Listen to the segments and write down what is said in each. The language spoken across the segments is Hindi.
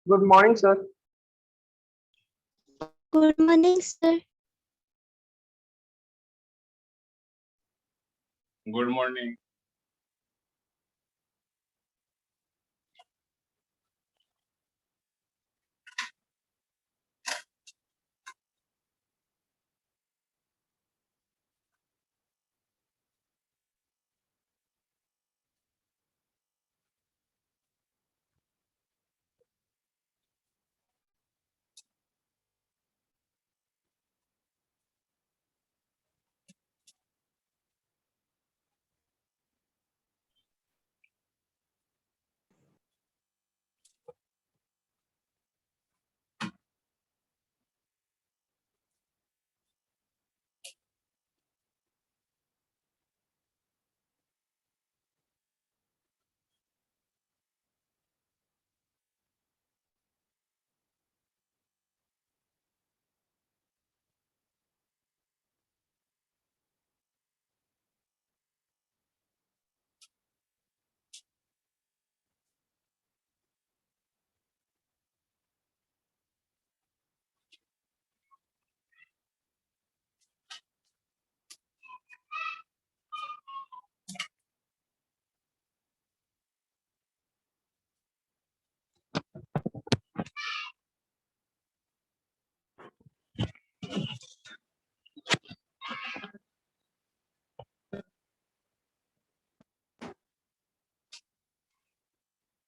Good morning, sir. Good morning, sir. Good morning.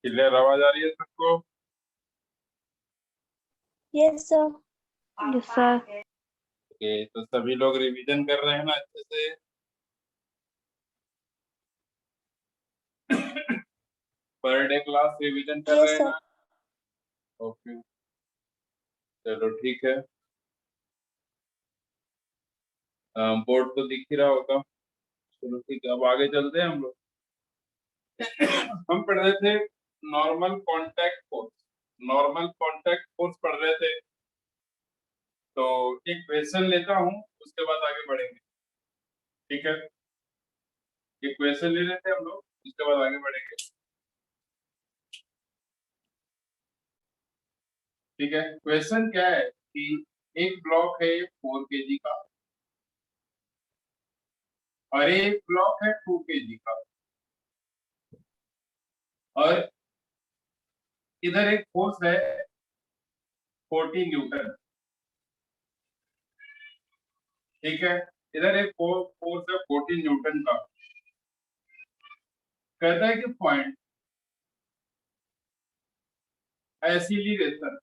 Clear आवाज आ रही है सबको? Yes, sir. Yes, sir. Okay, तो सभी लोग रिवीजन कर रहे हैं ना अच्छे से? पर डे क्लास रिवीजन कर रहे Yes, हैं sir. ना? ओके, चलो ठीक है। बोर्ड तो दिख ही रहा होगा। चलो ठीक है, अब आगे चलते हैं हम लोग। हम पढ़ रहे थे normal contact force. Normal contact force पढ़ रहे थे। तो एक क्वेश्चन लेता हूँ, उसके बाद आगे बढ़ेंगे। ठीक है, एक क्वेश्चन ले लेते हैं हम लोग, उसके बाद आगे बढ़ेंगे। ठीक है, क्वेश्चन क्या है कि एक ब्लॉक है 4 kg का और एक ब्लॉक है 2 kg का, और इधर एक फोर्स है 40 न्यूटन। ठीक है, इधर एक फोर्स है 40 न्यूटन का। कहता है कि पॉइंट एक्सीलरेशन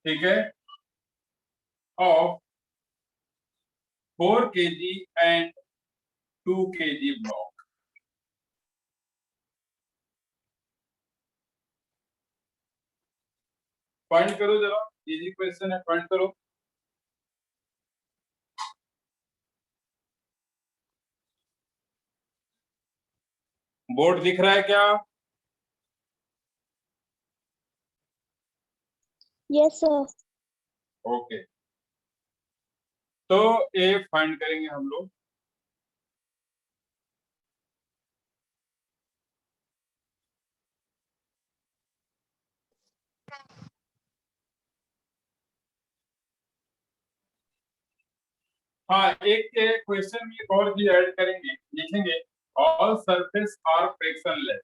ठीक है of 4 kg and 2 kg block. Find करो जरा, इजी क्वेश्चन है, फाइंड करो। बोर्ड दिख रहा है क्या? Yes, sir. ओके, तो ये फाइंड करेंगे हम लोग। हाँ, एक क्वेश्चन में एक और चीज ऐड करेंगे, लिखेंगे all surface are frictionless.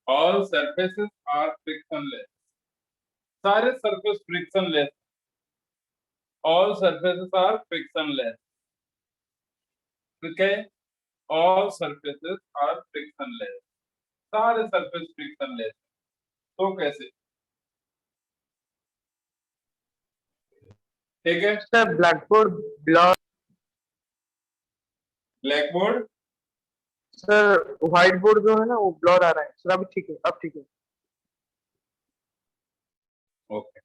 All surfaces are frictionless, सारे surface frictionless. All surfaces are frictionless. ठीक है, ऑल सरफेसेस आर फ्रिक्शनलेस, सारे सरफेस फ्रिक्शनलेस। तो कैसे? ठीक है, sir blackboard block. Black board sir white board जो है ना वो ब्लर आ रहा है। सर अभी ठीक है, अब ठीक है। ओके।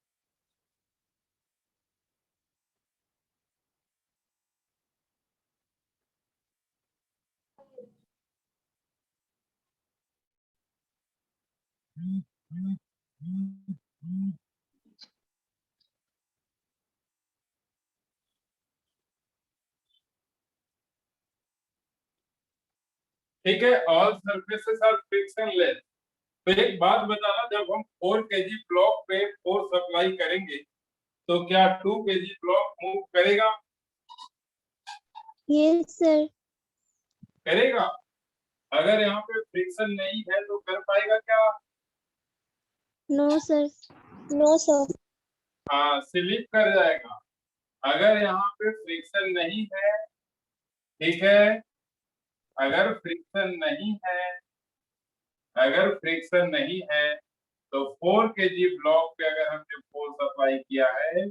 ठीक है, ऑल सरफेसेस आर फ्रिक्शनलेस। तो एक बात बताना, जब हम 4 केजी ब्लॉक पे फोर्स अप्लाई करेंगे तो क्या 2 केजी ब्लॉक मूव करेगा? Yes, sir. करेगा। अगर यहाँ पे फ्रिक्शन नहीं है तो कर पाएगा क्या? No, sir. No, sir. हाँ, स्लिप कर जाएगा। अगर यहाँ पे फ्रिक्शन नहीं है, ठीक है, अगर फ्रिक्शन नहीं है, अगर फ्रिक्शन नहीं है तो 4 केजी ब्लॉक पे अगर हमने फोर्स अप्लाई किया है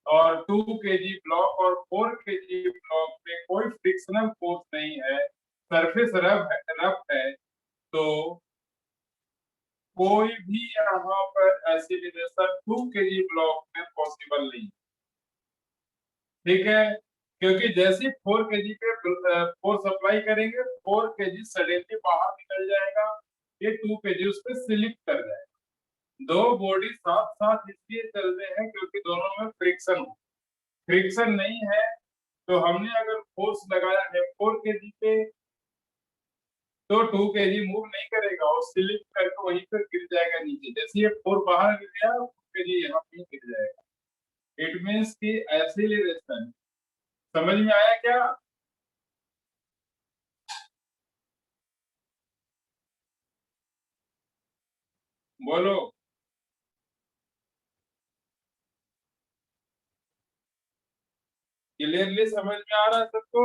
और 2 केजी ब्लॉक और 4 केजी ब्लॉक पे कोई फ्रिक्शनल फोर्स नहीं है, सरफेस रफ है, तो कोई भी यहाँ पर एसिलेशन 2 केजी ब्लॉक में पॉसिबल नहीं। ठीक है, क्योंकि जैसे 4 केजी पे फोर्स अप्लाई करेंगे 4 केजी सडनली बाहर निकल जाएगा, ये 2 केजी उस पर स्लिप कर जाएगा। दो बॉडी साथ साथ इसलिए चल रहे हैं क्योंकि दोनों में फ्रिक्शन हो। फ्रिक्शन नहीं है तो हमने अगर फोर्स लगाया है 4 केजी पे तो 2 केजी मूव नहीं करेगा और स्लिप करके वहीं पर गिर जाएगा नीचे। जैसे ये 4 बाहर गिर गया 2 केजी यहाँ पे गिर जाएगा। इट मीन्स की एक्सीलरेशन। समझ में आया क्या? बोलो। क्लियरली समझ में आ रहा है सबको?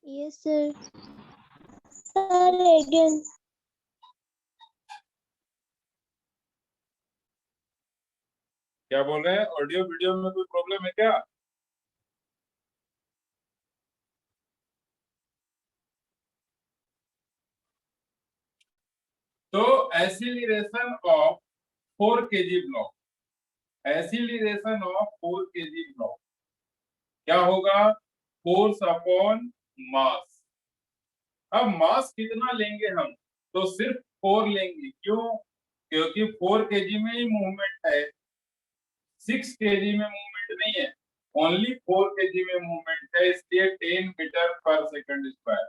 Yes, sir. Sir, again. क्या बोल रहे हैं? ऑडियो वीडियो में कोई प्रॉब्लम है क्या? तो acceleration of 4 KG block, acceleration of 4 KG block क्या होगा? Force upon mass. अब मास कितना लेंगे हम? तो सिर्फ 4 लेंगे। क्यों? क्योंकि 4 केजी में ही मूवमेंट है, 6 केजी में मूवमेंट नहीं है, ओनली 4 केजी में मूवमेंट है, इसलिए 10 मीटर पर सेकंड स्क्वायर।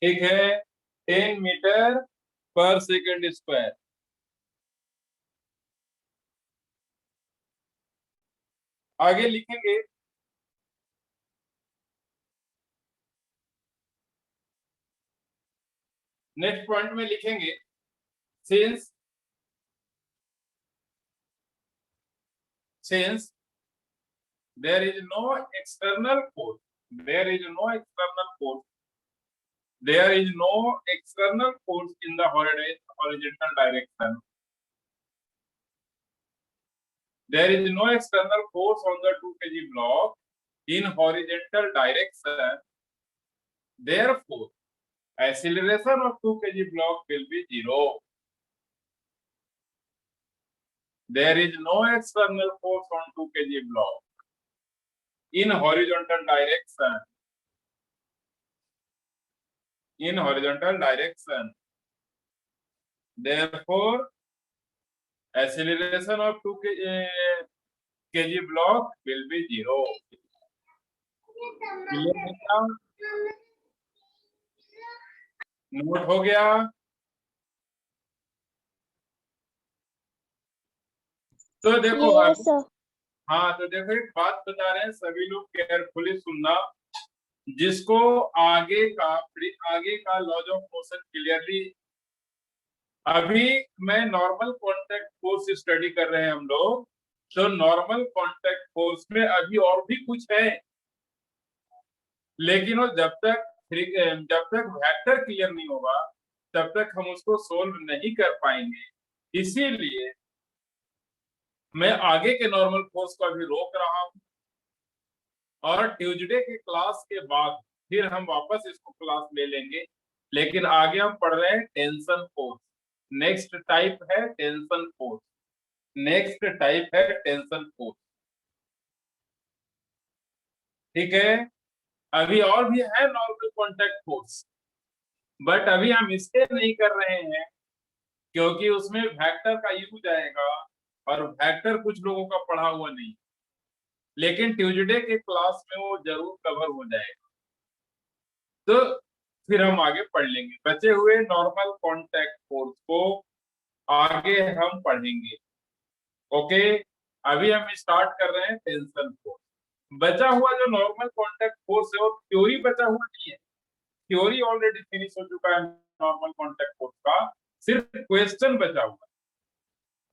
ठीक है, 10 मीटर पर सेकंड स्क्वायर। आगे लिखेंगे, नेक्स्ट पॉइंट में लिखेंगे, since there is no external force, there is no external force, there is no external force in the horizontal direction, there is no external force on the 2 kg block in horizontal direction, therefore acceleration of 2 kg block will be 0. There is no external force on 2 kg block in horizontal direction, in horizontal direction, therefore acceleration of 2 kg block will be 0. Note हो गया? तो देखो Yes, sir. हाँ, तो देखो एक बात बता रहे हैं, सभी लोग केयरफुली सुनना। जिसको आगे का लॉज ऑफ मोशन क्लियरली, अभी मैं नॉर्मल कांटेक्ट फोर्स स्टडी कर रहे हैं हम लोग, तो नॉर्मल कांटेक्ट फोर्स में अभी और भी कुछ है, लेकिन वो जब तक वेक्टर क्लियर नहीं होगा तब तक हम उसको सोल्व नहीं कर पाएंगे। इसीलिए मैं आगे के नॉर्मल फोर्स को अभी रोक रहा हूं और ट्यूसडे के क्लास के बाद फिर हम वापस इसको क्लास ले लेंगे। लेकिन आगे हम पढ़ रहे हैं टेंशन फोर्स। नेक्स्ट टाइप है टेंशन फोर्स, नेक्स्ट टाइप है टेंशन फोर्स। ठीक है, अभी और भी है नॉर्मल कॉन्टैक्ट फोर्स, बट अभी हम इससे नहीं कर रहे हैं क्योंकि उसमें वेक्टर का यूज आएगा और वेक्टर कुछ लोगों का पढ़ा हुआ नहीं, लेकिन ट्यूसडे के क्लास में वो जरूर कवर हो जाएगा। तो फिर हम आगे पढ़ लेंगे। बचे हुए नॉर्मल कॉन्टैक्ट फोर्स को आगे हम पढ़ेंगे। ओके, अभी हम स्टार्ट कर रहे हैं टेंशन फोर्स। बचा हुआ जो नॉर्मल कॉन्टैक्ट फोर्स है वो थ्योरी बचा हुआ नहीं है, थ्योरी ऑलरेडी फिनिश हो चुका है नॉर्मल कॉन्टैक्ट फोर्स का, सिर्फ क्वेश्चन बचा हुआ है,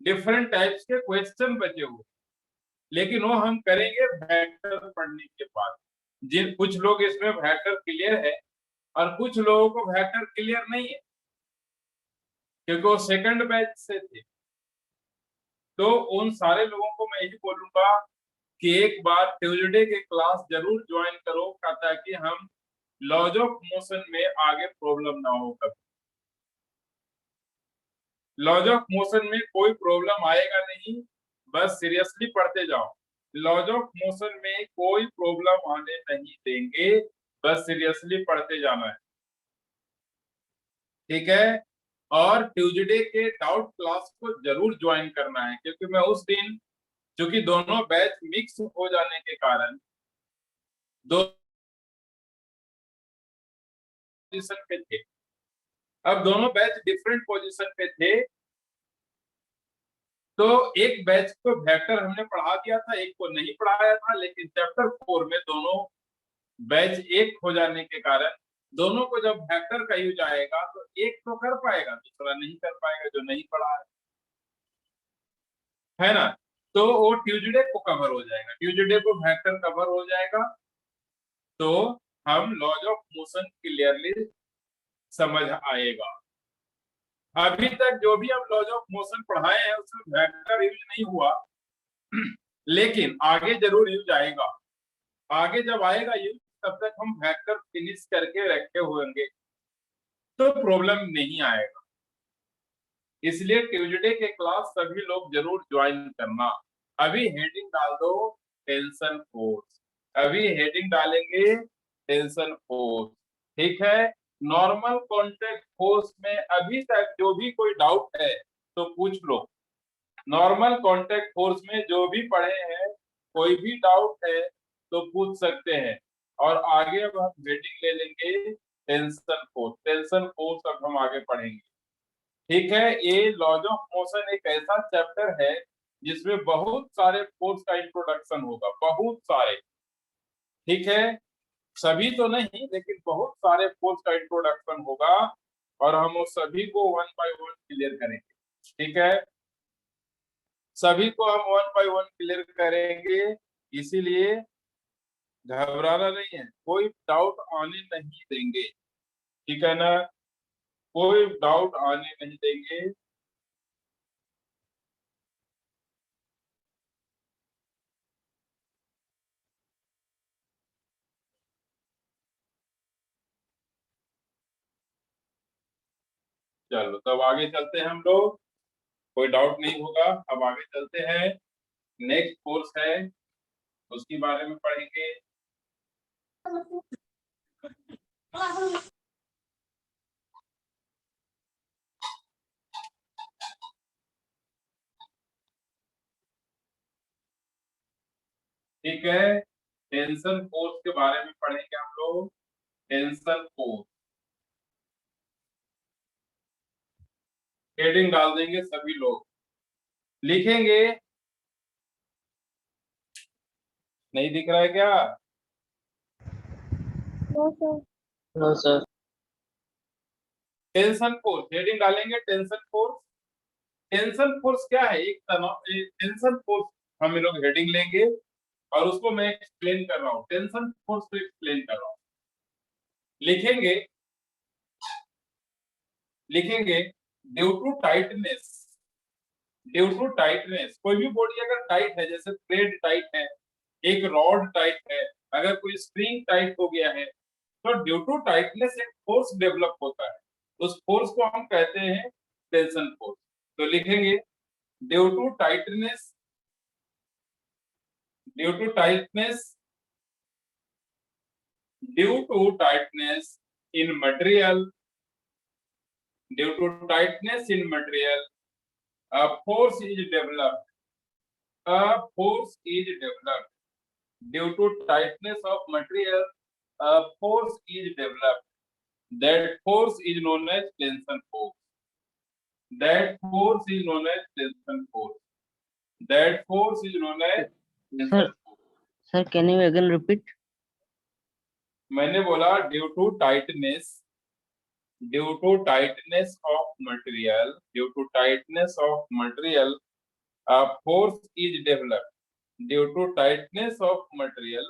डिफरेंट टाइप्स के क्वेश्चन बचे हुए, लेकिन वो हम करेंगे वेक्टर पढ़ने के बाद। जिन कुछ लोग इसमें वेक्टर क्लियर है और कुछ लोगों को वेक्टर क्लियर नहीं है, क्योंकि वो सेकंड बैच से थे। तो उन सारे लोगों को मैं यही बोलूंगा कि एक बार ट्यूसडे के क्लास जरूर ज्वाइन करो, ताकि हम लॉज ऑफ मोशन में आगे प्रॉब्लम ना हो कभी। लॉज ऑफ मोशन में कोई प्रॉब्लम आएगा नहीं, बस सीरियसली पढ़ते जाओ। लॉज ऑफ मोशन में कोई प्रॉब्लम आने नहीं देंगे, बस सीरियसली पढ़ते जाना है, ठीक है। और ट्यूसडे के डाउट क्लास को जरूर ज्वाइन करना है, क्योंकि मैं उस दिन, क्योंकि दोनों बैच मिक्स हो जाने के कारण दो पोजीशन पे थे, अब दोनों बैच डिफरेंट पोजीशन पे थे। तो एक बैच को वेक्टर हमने पढ़ा दिया था, एक को नहीं पढ़ाया था, लेकिन चैप्टर 4 में दोनों बैच एक हो जाने के कारण दोनों को जब वेक्टर का यूज आएगा तो एक तो कर पाएगा, दूसरा नहीं कर पाएगा जो नहीं पढ़ा है ना। तो वो ट्यूसडे को कवर हो जाएगा, ट्यूसडे को वेक्टर कवर हो जाएगा, तो हम लॉज ऑफ मोशन क्लियरली समझ आएगा। अभी तक जो भी हम लॉज ऑफ मोशन पढ़ाए हैं उसमें वेक्टर यूज नहीं हुआ, लेकिन आगे जरूर यूज आएगा। आगे जब आएगा यूज, तब तक हम वेक्टर फिनिश करके रखे होंगे, तो प्रॉब्लम नहीं आएगा। इसलिए ट्यूसडे के क्लास सभी लोग जरूर ज्वाइन करना। अभी हेडिंग डाल दो टेंशन फोर्स, अभी हेडिंग डालेंगे टेंशन फोर्स, ठीक है। नॉर्मल कॉन्टैक्ट फोर्स में अभी तक जो भी कोई डाउट है तो पूछ लो। नॉर्मल कॉन्टैक्ट फोर्स में जो भी पढ़े हैं, कोई भी डाउट है तो पूछ सकते हैं। और आगे अब हम हेडिंग ले लेंगे टेंशन फोर्स। टेंशन फोर्स अब हम आगे पढ़ेंगे, ठीक है। ये लॉज ऑफ मोशन एक ऐसा चैप्टर है जिसमें बहुत सारे फोर्स का इंट्रोडक्शन होगा, बहुत सारे, ठीक है। सभी तो नहीं, लेकिन बहुत सारे फोर्स का इंट्रोडक्शन होगा और हम उस सभी को वन बाय वन क्लियर करेंगे, ठीक है। सभी को हम वन बाय वन क्लियर करेंगे, इसीलिए घबराना नहीं है, कोई डाउट आने नहीं देंगे, ठीक है ना, कोई डाउट आने नहीं देंगे। चलो तब आगे चलते हैं हम लोग, कोई डाउट नहीं होगा। अब आगे चलते हैं, नेक्स्ट कोर्स है उसके बारे में पढ़ेंगे। ठीक है, टेंशन फोर्स के बारे में पढ़ेंगे हम लोग। टेंशन फोर्स हेडिंग डाल देंगे, सभी लोग लिखेंगे। नहीं दिख रहा है क्या? No sir. No sir. Tension force heading डालेंगे, टेंशन फोर्स। टेंशन फोर्स क्या है? एक तनाव, टेंशन फोर्स हम लोग हेडिंग लेंगे और उसको मैं एक्सप्लेन कर रहा हूँ, टेंशन फोर्स को एक्सप्लेन कर रहा हूँ। लिखेंगे, लिखेंगे due to tightness. Due to tightness, कोई भी बॉडी अगर टाइट है, जैसे थ्रेड टाइट है, एक रॉड टाइट है, अगर कोई स्प्रिंग टाइट हो गया है, तो ड्यू टू टाइटनेस एक फोर्स डेवलप होता है, उस फोर्स को हम कहते हैं टेंशन फोर्स। तो लिखेंगे due to tightness, due to tightness, due to tightness in material, due to tightness in material a force is developed, a force is developed due to tightness of material. A force is developed. That force is known as tension force. That force is known as tension force. That force is known as tension force. Sir, can you again repeat? मैंने बोला due to tightness of material, due to tightness of material, a force is developed. Due to tightness of material,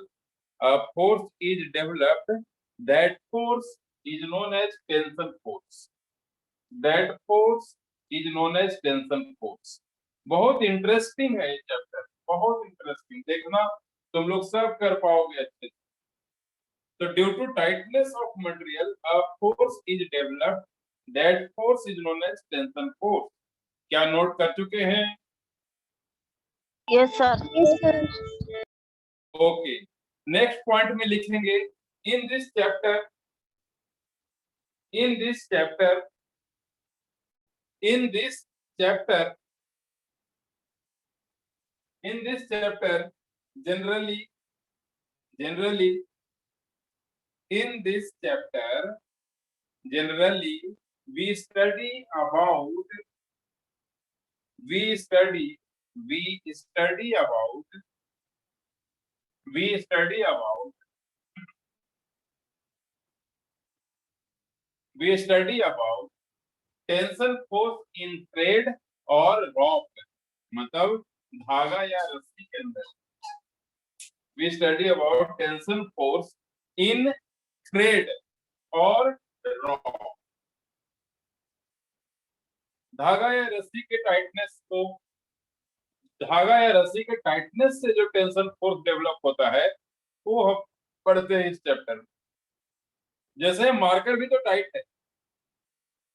a force is developed. That force is known as tension force. That force is known as tension force. बहुत इंटरेस्टिंग है ये चैप्टर, बहुत इंटरेस्टिंग, देखना तुम लोग सब कर पाओगे अच्छे से. So due to tightness of material, a force is developed. That force is known as tension force. क्या नोट कर चुके हैं? Yes, sir. Yes, sir. Okay. Next point में लिखेंगे in this chapter, generally, in this chapter, generally we study about tension force in thread और रॉक, मतलब धागा या रस्सी के अंदर. We study about tension force in thread और रॉक. धागा या रस्सी के टाइटनेस से जो टेंशन फोर्स डेवलप होता है वो हम पढ़ते हैं इस चैप्टर में. जैसे मार्कर भी तो टाइट है,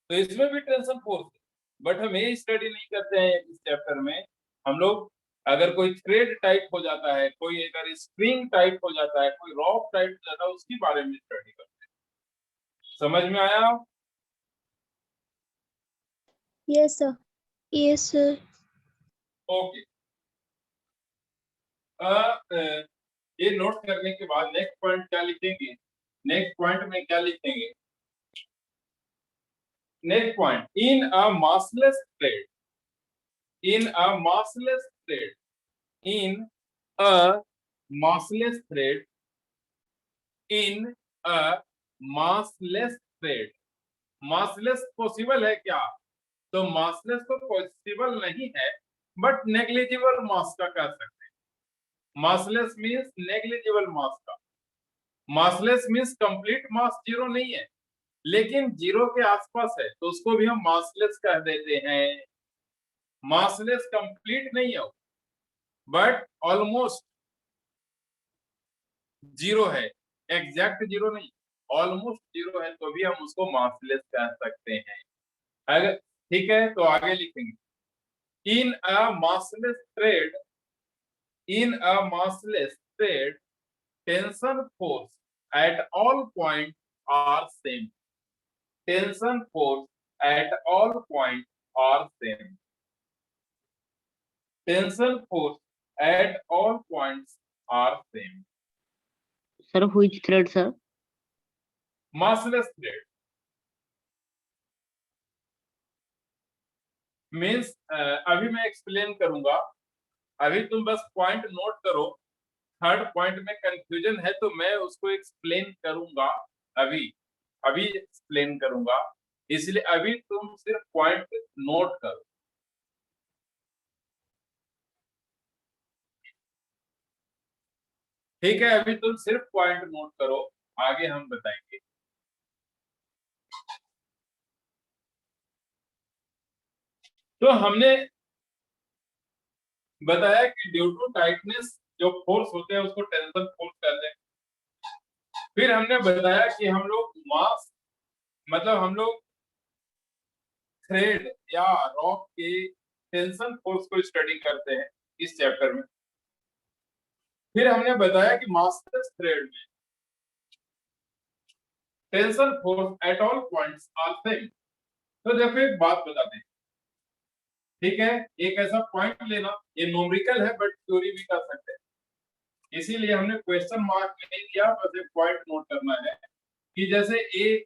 तो इसमें भी टेंशन फोर्स है, बट हम ये स्टडी नहीं करते हैं इस चैप्टर में. हम लोग अगर कोई थ्रेड टाइट हो जाता है, कोई अगर स्प्रिंग टाइट हो जाता है, कोई रॉक टाइट हो जाता है, उसके बारे में स्टडी करते हैं. समझ में आया? Yes, sir. Yes, sir. Okay. ये नोट करने के बाद नेक्स्ट पॉइंट क्या लिखेंगे? नेक्स्ट पॉइंट में क्या लिखेंगे? Next point, in a massless thread, in a massless thread, in a massless thread, in a massless thread. massless possible है क्या? तो massless तो पॉसिबल नहीं है, बट नेग्लिजिबल मास का कह सकते हैं. massless मींस नेग्लिजिबल मास का. massless means complete mass zero नहीं है, लेकिन जीरो के आसपास है, तो उसको भी हम massless कह देते हैं. massless कंप्लीट नहीं है, बट ऑलमोस्ट जीरो है. एग्जैक्ट जीरो नहीं, ऑलमोस्ट जीरो है, तो भी हम उसको massless कह सकते हैं. अगर ठीक है तो आगे लिखेंगे, इन अ massless thread, in a massless thread, tension force at all points are same. Tension force at all points are same. Tension force at all points are same. Sir, which thread, sir? Massless thread means अभी मैं एक्सप्लेन करूंगा, अभी तुम बस पॉइंट नोट करो. थर्ड पॉइंट में कंफ्यूजन है तो मैं उसको एक्सप्लेन करूंगा, अभी एक्सप्लेन करूंगा, इसलिए अभी तुम सिर्फ पॉइंट नोट करो. ठीक है, अभी तुम सिर्फ पॉइंट नोट करो, आगे हम बताएंगे. तो हमने बताया कि ड्यू टू टाइटनेस जो फोर्स होते हैं उसको टेंशन फोर्स कहते हैं. फिर हमने बताया कि हम लोग मास, मतलब हम लोग थ्रेड या रॉक के टेंशन फोर्स को स्टडी करते हैं इस चैप्टर में. फिर हमने बताया कि मास्लेस थ्रेड में tension force at all points are same. तो देखो एक बात बताते हैं, ठीक है, एक ऐसा पॉइंट लेना, ये न्यूमेरिकल है बट थ्योरी भी कर सकते हैं, इसीलिए हमने क्वेश्चन मार्क नहीं दिया, बस एक पॉइंट नोट करना है कि जैसे ए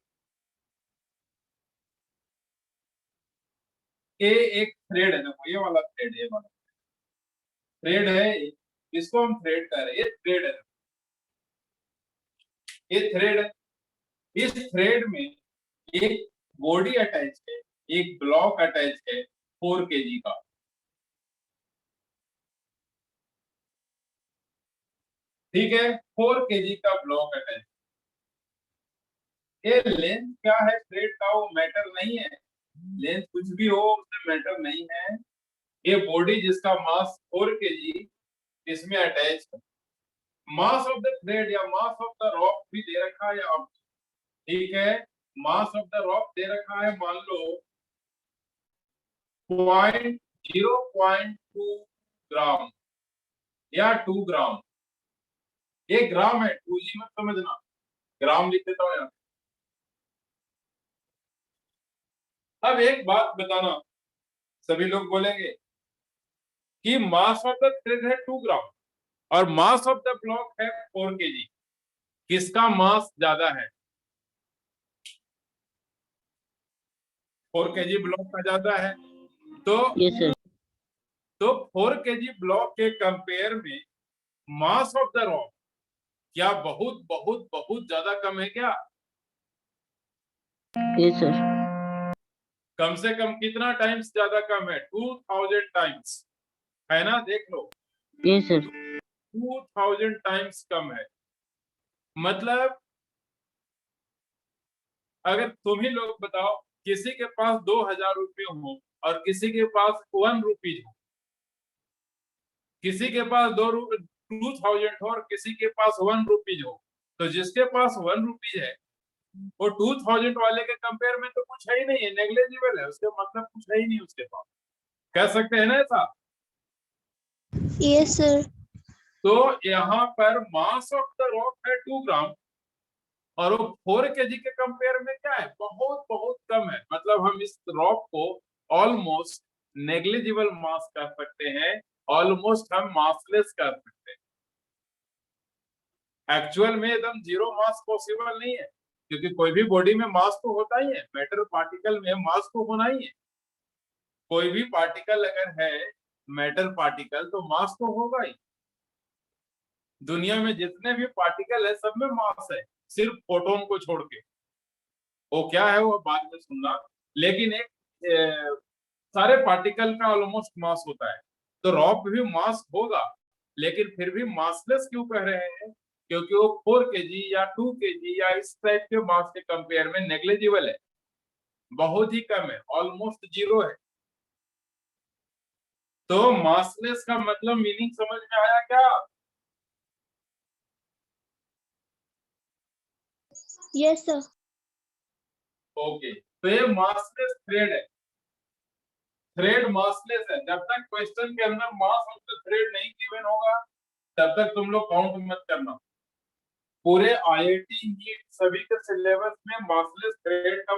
एक थ्रेड है, देखो ये वाला थ्रेड, ये वाला थ्रेड है, इसको हम थ्रेड कह रहे हैं, ये थ्रेड है, ये थ्रेड है, इस थ्रेड में एक बॉडी अटैच है, एक ब्लॉक अटैच है 4 kg का, ठीक है, 4 kg का ब्लॉक अटैच। ये लेंथ क्या है थ्रेड का वो मैटर नहीं है, लेंथ कुछ भी हो उसमें मैटर नहीं है, ये बॉडी जिसका मास 4 kg इसमें अटैच है, मास ऑफ द थ्रेड या मास ऑफ द रॉक भी दे रखा है आप, ठीक है, मास ऑफ द रॉक दे रखा है, मान लो 0.2 ग्राम या 2 ग्राम, ये ग्राम है, 2G मत समझना, ग्राम लिख देता हूं यहाँ। अब एक बात बताना, सभी लोग बोलेंगे कि मास ऑफ द थ्रेड है 2 ग्राम और मास ऑफ द ब्लॉक है 4 kg, किसका मास ज्यादा है? 4 kg ब्लॉक का ज्यादा है, तो Yes, sir. 4 kg ब्लॉक के कंपेयर में मास ऑफ द रॉक क्या बहुत बहुत बहुत ज्यादा कम है क्या? Yes, sir. कम से कम कितना टाइम्स ज्यादा कम है? 2000 टाइम्स, है ना, देख लो, Yes, sir. 2000 टाइम्स कम है। मतलब अगर तुम ही लोग बताओ, किसी के पास 2000 रुपये हो और किसी के पास 1 रुपीज हो, किसी के पास 2000 हो और किसी के पास 1 रुपीज हो, तो जिसके पास 1 रुपीज है वो 2000 वाले के कंपेयर में तो कुछ है ही नहीं है, नेग्लेजिबल है, उसके मतलब कुछ है ही नहीं उसके पास, कह सकते हैं ना ऐसा? Yes, sir. तो यहाँ पर मास ऑफ द रॉक है 2 ग्राम और वो 4 kg के कंपेयर में क्या है, बहुत बहुत कम है, मतलब हम इस रॉक को ऑलमोस्ट नेग्लिजिबल मास कर सकते हैं, ऑलमोस्ट हम मासलेस कर सकते हैं। एक्चुअल में एकदम जीरो मास पॉसिबल नहीं है, क्योंकि कोई भी बॉडी में मास तो होता ही है, मैटर पार्टिकल में मास तो होना ही है, कोई भी पार्टिकल अगर है मैटर पार्टिकल तो मास तो होगा ही, दुनिया में जितने भी पार्टिकल है सब में मास है, सिर्फ फोटोन को छोड़ के, वो क्या है वो बाद में सुनना, लेकिन एक सारे पार्टिकल का ऑलमोस्ट मास होता है, तो रॉक भी मास होगा, लेकिन फिर भी मासलेस क्यों कह रहे हैं? क्योंकि वो 4 kg या 2 kg या इस टाइप के मास के कंपेयर में नेग्लिजिबल है, बहुत ही कम है, ऑलमोस्ट जीरो है। तो मासलेस का मतलब मीनिंग समझ में आया क्या? Yes, sir. ओके, तो ये मासलेस थ्रेड है, थ्रेड मासलेस है, जब तक क्वेश्चन के अंदर मास ऑफ द थ्रेड नहीं गिवन होगा तब तक तुम लोग काउंट मत करना। पूरे आईआईटी नीट सभी के सिलेबस में मासलेस थ्रेड का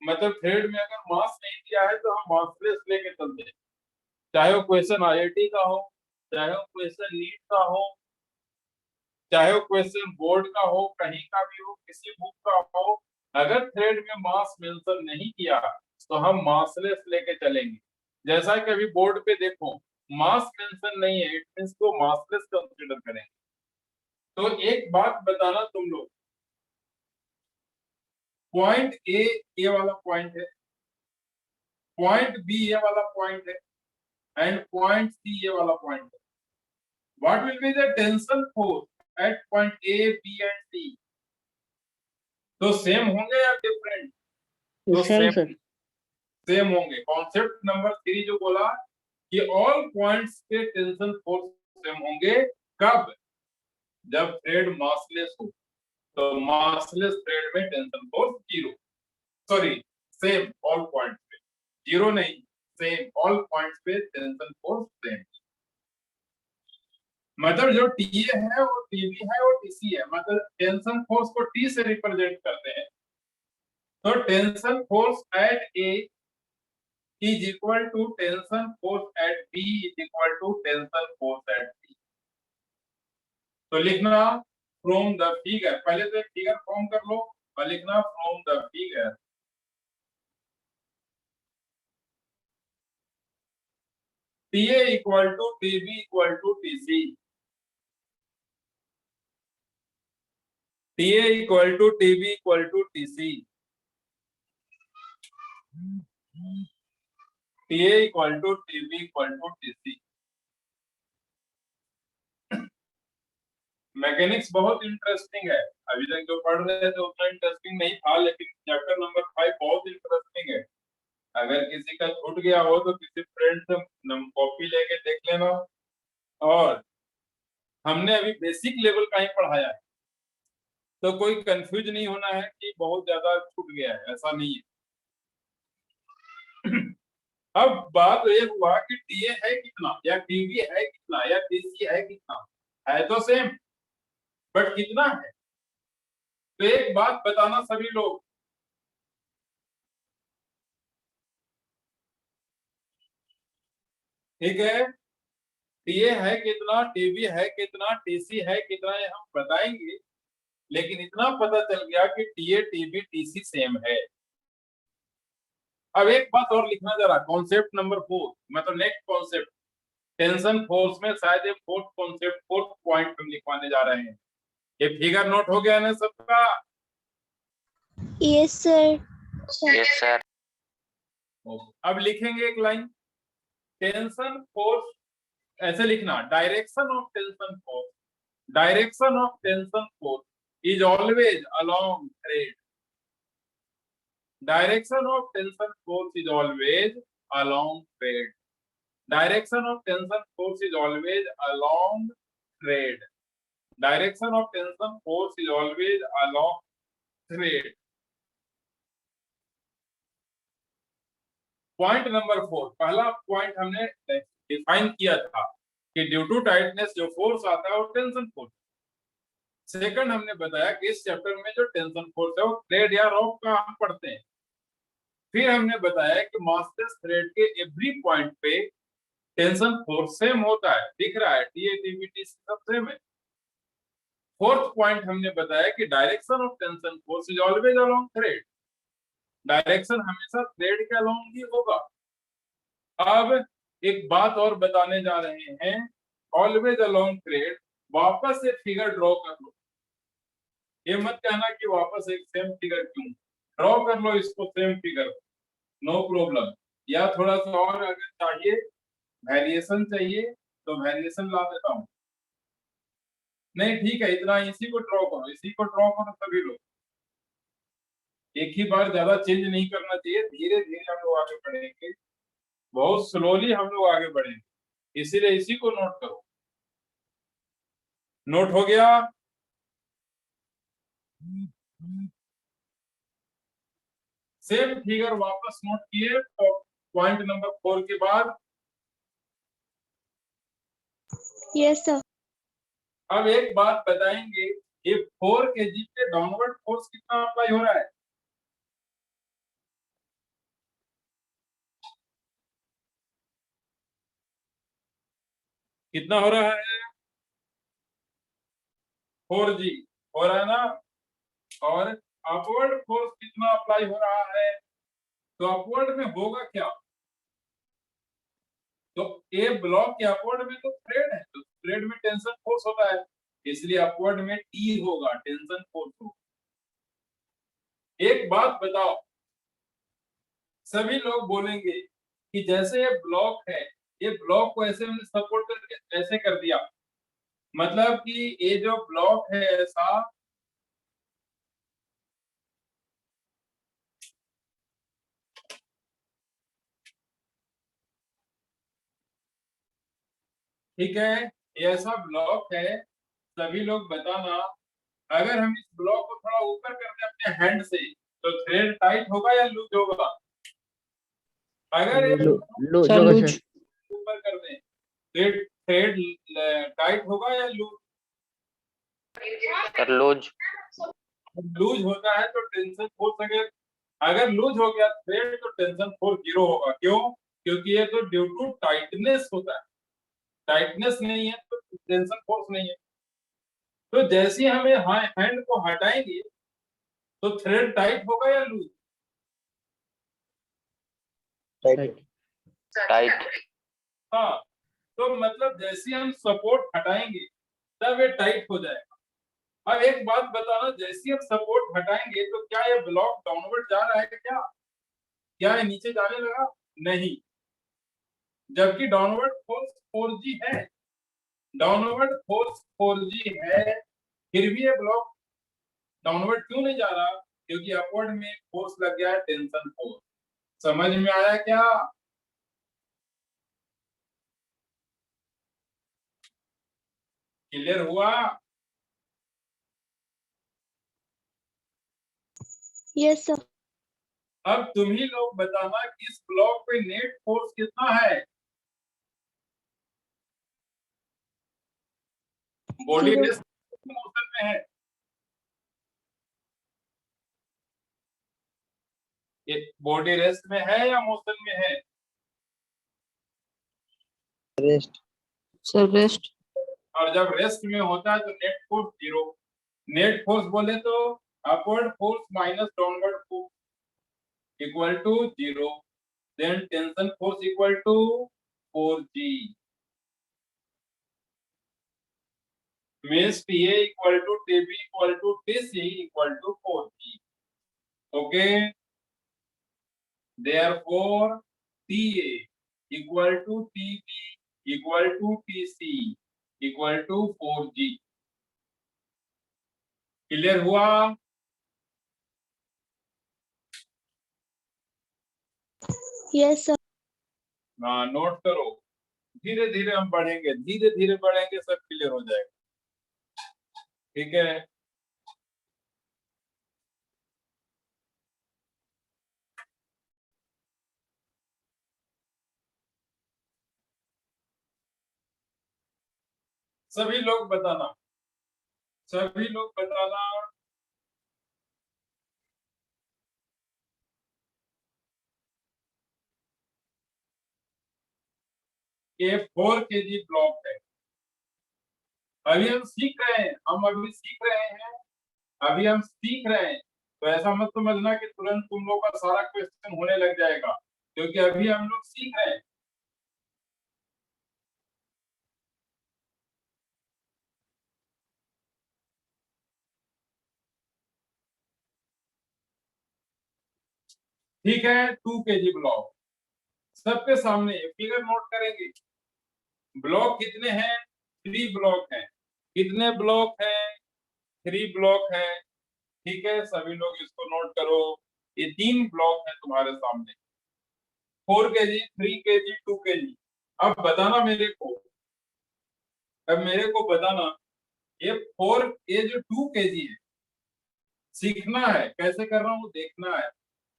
मतलब थ्रेड में अगर मास नहीं दिया है तो हम मासलेस लेके चलते हैं, चाहे वो क्वेश्चन आईआईटी का हो, चाहे वो क्वेश्चन नीट का हो, चाहे वो क्वेश्चन बोर्ड का हो, कहीं का भी हो, किसी बुक का हो, अगर थ्रेड में मास मेंशन नहीं किया तो हम मासलेस लेके चलेंगे। जैसा कि अभी बोर्ड पे देखो मास मेंशन नहीं है, इट मींस को मासलेस कंसीडर करेंगे। तो एक बात बताना तुम लोग, पॉइंट ए ये वाला पॉइंट है, पॉइंट बी ये वाला पॉइंट है एंड पॉइंट सी ये वाला पॉइंट है। What will be the tension force at point A B and C? तो सेम होंगे या डिफरेंट? तो Same, sir. सेम होंगे। कॉन्सेप्ट नंबर 3 जो बोला कि ऑल पॉइंट्स के टेंशन फोर्स सेम होंगे, कब? जब थ्रेड मासलेस हो, तो मासलेस थ्रेड में tension force zero, sorry same all points पे, जीरो नहीं, सेम ऑल पॉइंट्स पे टेंशन फोर्स सेम। मतलब जो टीए है वो टीबी है वो टीसी है, मतलब टेंशन फोर्स को टी से रिप्रेजेंट करते हैं, तो tension force eight A is equal to tension force at B is equal to tension force at B. तो लिखना फ्रॉम द फिगर, पहले तो फिगर फॉर्म कर लो और लिखना from the figure TA equal to TB equal to TC. TA equal to TB equal to TC. TA equal to TB equal to TC. Mechanics बहुत इंटरेस्टिंग है, अभी तक जो पढ़ रहे थे उतना इंटरेस्टिंग नहीं था, लेकिन चैप्टर नंबर 5 बहुत इंटरेस्टिंग है। अगर किसी का छूट गया हो तो किसी फ्रेंड से कॉपी लेके देख लेना। और हमने अभी बेसिक लेवल का ही पढ़ाया है, तो कोई कंफ्यूज नहीं होना है कि बहुत ज्यादा छूट गया है, ऐसा नहीं है। अब बात ये हुआ कि टीए है कितना या टीबी है कितना या टीसी है कितना, है तो सेम, बट कितना है। तो एक बात बताना सभी लोग, ठीक है, टीए है कितना, टीबी है कितना, टीसी है कितना, ये हम बताएंगे, लेकिन इतना पता चल गया कि टीए टीबी टीसी सेम है। अब एक बात और लिखना जरा, कॉन्सेप्ट नंबर 4, मतलब नेक्स्ट कॉन्सेप्ट टेंशन फोर्स में शायद ये फोर्थ कॉन्सेप्ट, फोर्थ पॉइंट हम लिखवाने जा रहे हैं। ये फिगर नोट हो गया ना सबका? Yes sir. Yes sir. अब लिखेंगे एक लाइन, टेंशन फोर्स ऐसे लिखना, direction of tension force, direction of tension force is always along thread, direction of tension force is always along thread, direction of tension force is always along thread, direction of tension force is always along thread. Point number 4, पहला पॉइंट हमने डिफाइन किया था कि ड्यू टू टाइटनेस जो फोर्स आता है वो टेंशन फोर्स। सेकंड हमने बताया कि इस चैप्टर में जो टेंशन फोर्स है वो थ्रेड या रॉड का हम पढ़ते हैं। फिर हमने बताया कि मास्टर्स थ्रेड के एवरी पॉइंट पे टेंशन फोर्स सेम होता है, दिख रहा है, टीए टीबी टीसी सब सेम है। फोर्थ पॉइंट हमने बताया कि direction of tension force is always along thread, direction हमेशा थ्रेड के अलोंग ही होगा। अब एक बात और बताने जा रहे हैं, ऑलवेज अलोंग थ्रेड, वापस से फिगर ड्रॉ कर लो, ये मत कहना कि वापस एक सेम फिगर क्यों, ड्रॉ कर लो इसको सेम फिगर, नो प्रॉब्लम। या थोड़ा सा और अगर चाहिए, वेरिएशन चाहिए तो वेरिएशन ला देता हूँ, नहीं ठीक है, इतना इसी को ड्रॉ करो, इसी को ड्रॉ करो सभी लोग, एक ही बार ज्यादा चेंज नहीं करना चाहिए, धीरे धीरे हम लोग आगे बढ़ेंगे, बहुत स्लोली हम लोग आगे बढ़ेंगे, इसीलिए इसी को नोट करो। नोट हो गया? सेम फिगर वापस नोट किए तो पॉइंट नंबर 4 के बाद। Yes sir. अब एक बात बताएंगे, ये 4 kg पे डाउनवर्ड फोर्स कितना अप्लाई हो रहा है? कितना हो रहा है? 4g हो रहा है ना? और अपवर्ड फोर्स कितना अप्लाई हो रहा है? तो अपवर्ड में होगा क्या? तो ए ब्लॉक के अपवर्ड में तो थ्रेड है, तो थ्रेड में टेंशन फोर्स होता है, इसलिए अपवर्ड में टी होगा, टेंशन फोर्स होगा। एक बात बताओ, सभी लोग बोलेंगे कि जैसे ये ब्लॉक है, ये ब्लॉक को ऐसे हमने सपोर्ट करके ऐसे कर दिया, मतलब कि ये जो ब्लॉक है ऐसा, ठीक है, ये ऐसा ब्लॉक है, सभी लोग बताना, अगर हम इस ब्लॉक को थोड़ा ऊपर कर दें अपने हैंड से तो थ्रेड टाइट होगा या लूज होगा? अगर ये लूज सर होगा लूज, सर। ऊपर कर दें थ्रेड थ्रेड टाइट होगा या लूज? Sir loose. लूज होता है तो टेंशन फोर्स अगर अगर लूज हो गया थ्रेड तो टेंशन फोर्स 0 होगा। क्यों? क्योंकि ये तो ड्यू टू टाइटनेस होता है, टाइटनेस नहीं है तो टेंशन फोर्स नहीं है। तो जैसे ही हमें हैंड को हटाएंगे तो थ्रेड टाइट होगा या लूज? Right. टाइट। हाँ, तो मतलब जैसे ही हम सपोर्ट हटाएंगे तब ये टाइट हो जाएगा। अब एक बात बताना, जैसे ही हम सपोर्ट हटाएंगे तो क्या ये ब्लॉक डाउनवर्ड जा रहा है क्या? क्या ये नीचे जाने लगा? नहीं, जबकि डाउनवर्ड फोर्स 4G है, डाउनवर्ड फोर्स 4G है, फिर भी ये ब्लॉक डाउनवर्ड क्यों नहीं जा रहा? क्योंकि अपवर्ड में फोर्स लग गया है, टेंशन फोर्स। समझ में आया क्या? क्लियर हुआ? Yes, sir. अब तुम ही लोग बताना कि इस ब्लॉक पे नेट फोर्स कितना है? Body Zero. रेस्ट मोशन में है, बॉडी रेस्ट में है या मोशन में है? रेस्ट। Sir, rest. और जब रेस्ट में होता है तो नेट फोर्स 0। नेट फोर्स बोले तो upward force minus downward force equal to 0, then tension force equal to 4G। means TA equal to TB equal to TC equal to 4G. Okay, therefore TA equal to TB equal to TC equal to 4G. Clear हुआ? Yes, sir. हाँ, नोट करो, धीरे धीरे हम बढ़ेंगे, धीरे धीरे बढ़ेंगे, सब क्लियर हो जाएगा। ठीक है, सभी लोग बताना, सभी लोग बताना। ये 4 kg ब्लॉक है, अभी हम सीख रहे हैं, हम अभी सीख रहे हैं, अभी हम सीख रहे हैं। तो ऐसा मत समझना कि तुरंत तुम लोग का सारा क्वेश्चन होने लग जाएगा, क्योंकि अभी हम लोग सीख रहे हैं। ठीक है, 2 kg ब्लॉक सबके सामने फिगर नोट करेंगे। ब्लॉक कितने हैं? 3 ब्लॉक हैं। कितने ब्लॉक हैं? 3 ब्लॉक हैं। ठीक है, सभी लोग इसको नोट करो। ये 3 ब्लॉक है तुम्हारे सामने, 4 kg, 3 kg, 2 kg। अब बताना मेरे को, अब मेरे को बताना, ये जो 2 kg है, सीखना है कैसे कर रहा हूँ देखना है।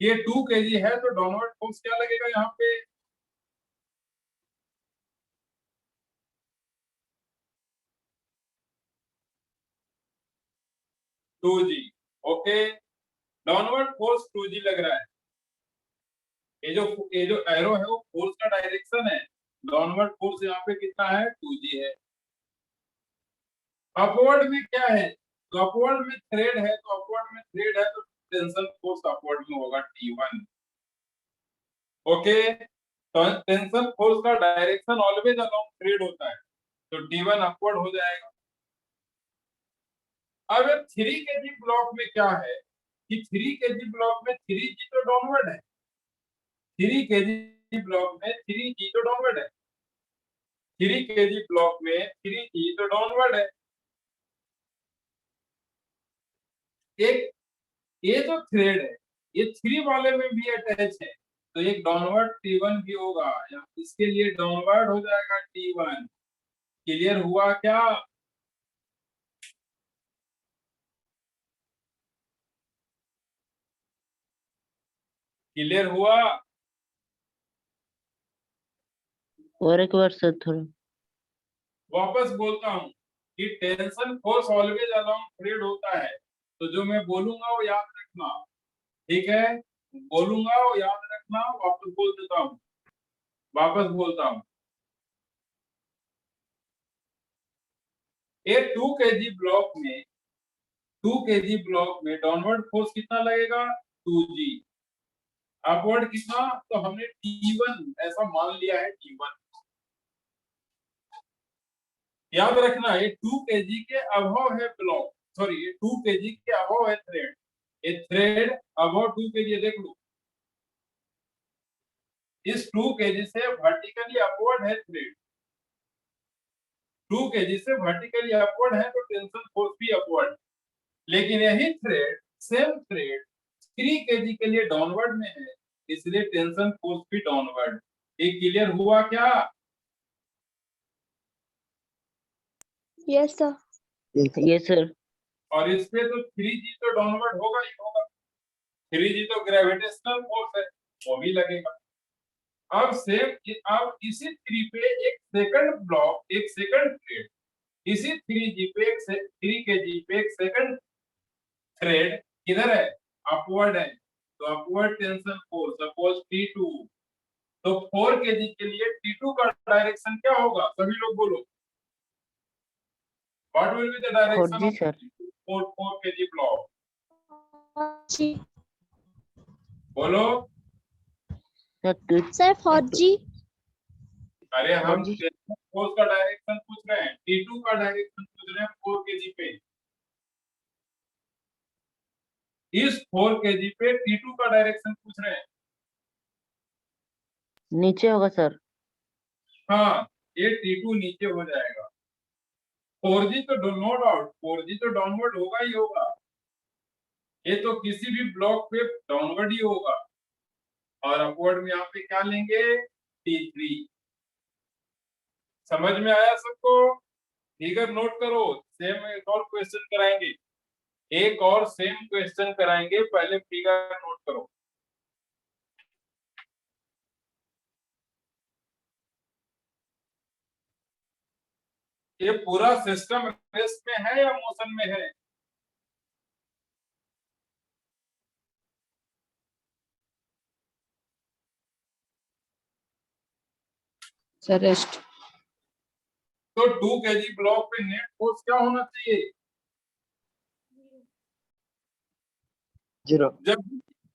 ये 2 kg है तो डाउनवर्ड फोर्स क्या लगेगा यहाँ पे? 2G। Okay, downward force 2G लग रहा है। ये जो एरो है वो फोर्स का डायरेक्शन है। डाउनवर्ड फोर्स यहाँ पे कितना है? 2G है। अपवर्ड में क्या है? तो अपवर्ड में थ्रेड है, तो अपवर्ड में थ्रेड है तो टेंशन फोर्स अपवर्ड में होगा T1। ओके, तो टेंशन फोर्स का डायरेक्शन ऑलवेज अलोंग थ्रेड होता है, तो T1 अपवर्ड हो जाएगा। अब 3 kg ब्लॉक में क्या है कि 3 kg ब्लॉक में 3G तो डाउनवर्ड है, 3 kg ब्लॉक में 3G तो डाउनवर्ड है, 3 kg ब्लॉक में 3G तो डाउनवर्ड है। एक ये जो थ्रेड है ये 3 वाले में भी अटैच है, तो एक डाउनवर्ड T1 भी होगा, या इसके लिए डाउनवर्ड हो जाएगा T1। क्लियर हुआ क्या? क्लियर हुआ? और एक बार सर थोड़ा। वापस बोलता हूँ कि tension force always along thread होता है, तो जो मैं बोलूंगा वो याद रखना। ठीक है, बोलूंगा वो याद रखना, वापस बोल देता हूँ, वापस बोलता हूँ। ये 2 kg ब्लॉक में 2 kg ब्लॉक में डाउनवर्ड फोर्स कितना लगेगा? 2g। अपवर्ड कितना? तो हमने T1 ऐसा मान लिया है, T1। याद रखना ये 2 kg के अबव है ब्लॉक, सॉरी ये 2 kg के अबव है थ्रेड। ये थ्रेड अबव 2 kg, देख लो इस 2 kg से वर्टिकली अपवर्ड है थ्रेड, 2 kg से वर्टिकली अपवर्ड है तो टेंशन फोर्स भी अपवर्ड। लेकिन यही थ्रेड, सेम थ्रेड 3 kg के लिए डाउनवर्ड में है, इसलिए टेंशन फोर्स भी डाउनवर्ड। ये क्लियर हुआ क्या? Yes, sir. Yes, sir. और इस पे तो 3g तो डाउनवर्ड होगा ही होगा, 3g तो ग्रेविटेशनल फोर्स है, वो भी लगेगा। अब सेम, अब इसी 3 पे एक सेकंड ब्लॉक, एक सेकंड थ्रेड, इसी 3g पे 3 kg पे एक सेकंड थ्रेड किधर है? अपवर्ड है, तो upward tension force suppose T2। तो 4 kg के लिए T2 का डायरेक्शन क्या होगा? सभी लोग बोलो, what will be the direction 4G, of sir. 4 kg block? G. बोलो। Sir, Sir, 4G. अरे हम 4G. टेंशन फोर्स का डायरेक्शन पूछ रहे हैं, T2 का डायरेक्शन पूछ रहे हैं 4 kg पे। इस 4 kg पे T2 का डायरेक्शन पूछ रहे हैं। नीचे होगा सर। हाँ, ये T2 नीचे हो जाएगा। 4G तो नो डाउट 4G तो डाउनवर्ड होगा ही होगा, ये तो किसी भी ब्लॉक पे डाउनवर्ड ही होगा। और अपवर्ड में यहाँ पे क्या लेंगे? T3। समझ में आया सबको? फिगर नोट करो, सेम एक और क्वेश्चन कराएंगे, एक और सेम क्वेश्चन कराएंगे, पहले फिगर नोट करो। ये पूरा सिस्टम रेस्ट में है या मोशन में है? Sir rest. तो 2 kg ब्लॉक पे नेट फोर्स क्या होना चाहिए? 0।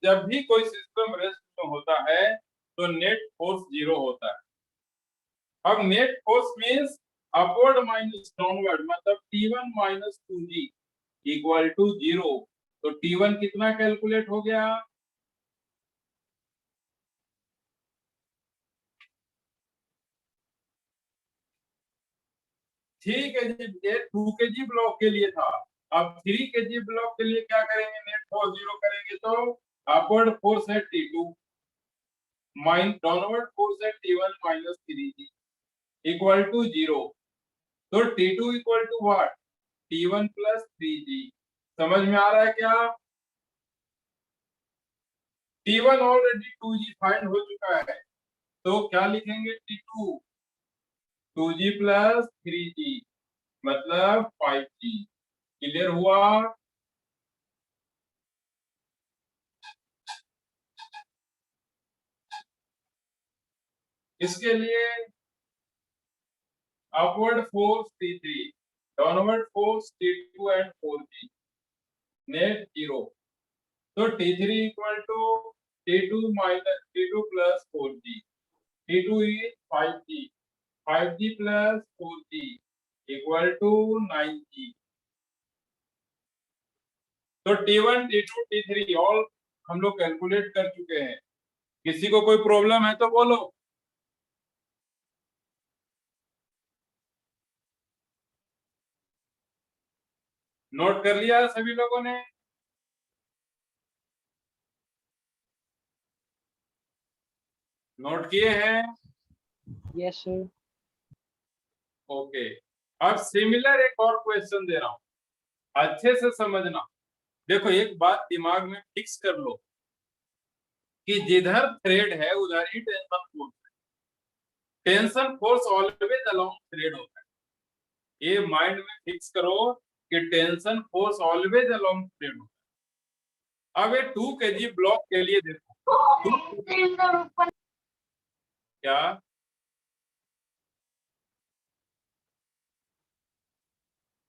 जब भी कोई सिस्टम रेस्ट में होता है तो नेट फोर्स 0 होता है। अब net force means upward minus downward, मतलब T1 minus 2g equal to 0। तो T1 कितना कैलकुलेट हो गया? ठीक है जी, ये 2 kg ब्लॉक के लिए था। अब 3 kg ब्लॉक के लिए क्या करेंगे? नेट फोर्स 0 करेंगे तो अपवर्ड फोर्स है T2 माइनस डाउनवर्ड फोर्स है T1 minus 3g equal to 0। तो T2 equal to what? T1 plus 3g। समझ में आ रहा है क्या? T1 ऑलरेडी 2g फाइंड हो चुका है, तो क्या लिखेंगे? T2 2g प्लस 3g मतलब 5g। क्लियर हुआ? इसके लिए upward force T3, downward force T2 and 4g, net 0। तो T3 equal to T2 minus T2 plus 4g, T2 is 5g, 5g plus 4g equal to 9g। तो T1 T2 T3 ऑल हम लोग कैलकुलेट कर चुके हैं। किसी को कोई प्रॉब्लम है तो बोलो। नोट कर लिया सभी लोगों ने? नोट किए हैं? Yes sir. ओके, अब सिमिलर एक और क्वेश्चन दे रहा हूं, अच्छे से समझना। देखो एक बात दिमाग में फिक्स कर लो कि जिधर थ्रेड है उधर ही टेंशन फोर्स है। Tension force always along thread होता है, ये माइंड में फिक्स करो कि tension force always along thread होता है। अब ये 2 kg ब्लॉक के लिए देखो, क्या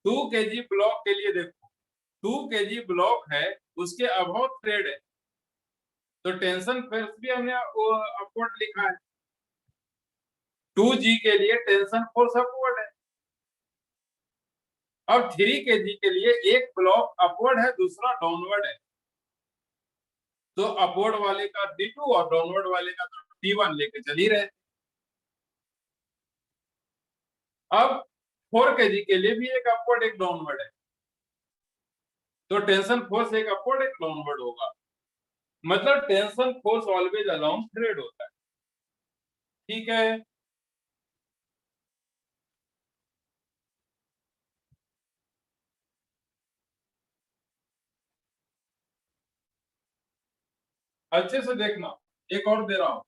2 kg ब्लॉक के लिए देखो, 2 kg ब्लॉक है, उसके अबव थ्रेड है, तो टेंशन फोर्स भी हमने अपवर्ड लिखा है। 2G के लिए टेंशन फोर्स अपवर्ड है। अब 3 kg के लिए एक ब्लॉक अपवर्ड है, दूसरा डाउनवर्ड है, तो अपवर्ड वाले का D2 और डाउनवर्ड वाले का T1 लेके चल ही रहे। अब 4 kg के लिए भी एक अपवर्ड एक डाउनवर्ड है, तो टेंशन फोर्स एक अपवर्ड एक डाउनवर्ड होगा, मतलब tension force always along thread होता है। ठीक है, अच्छे से देखना, एक और दे रहा हूं।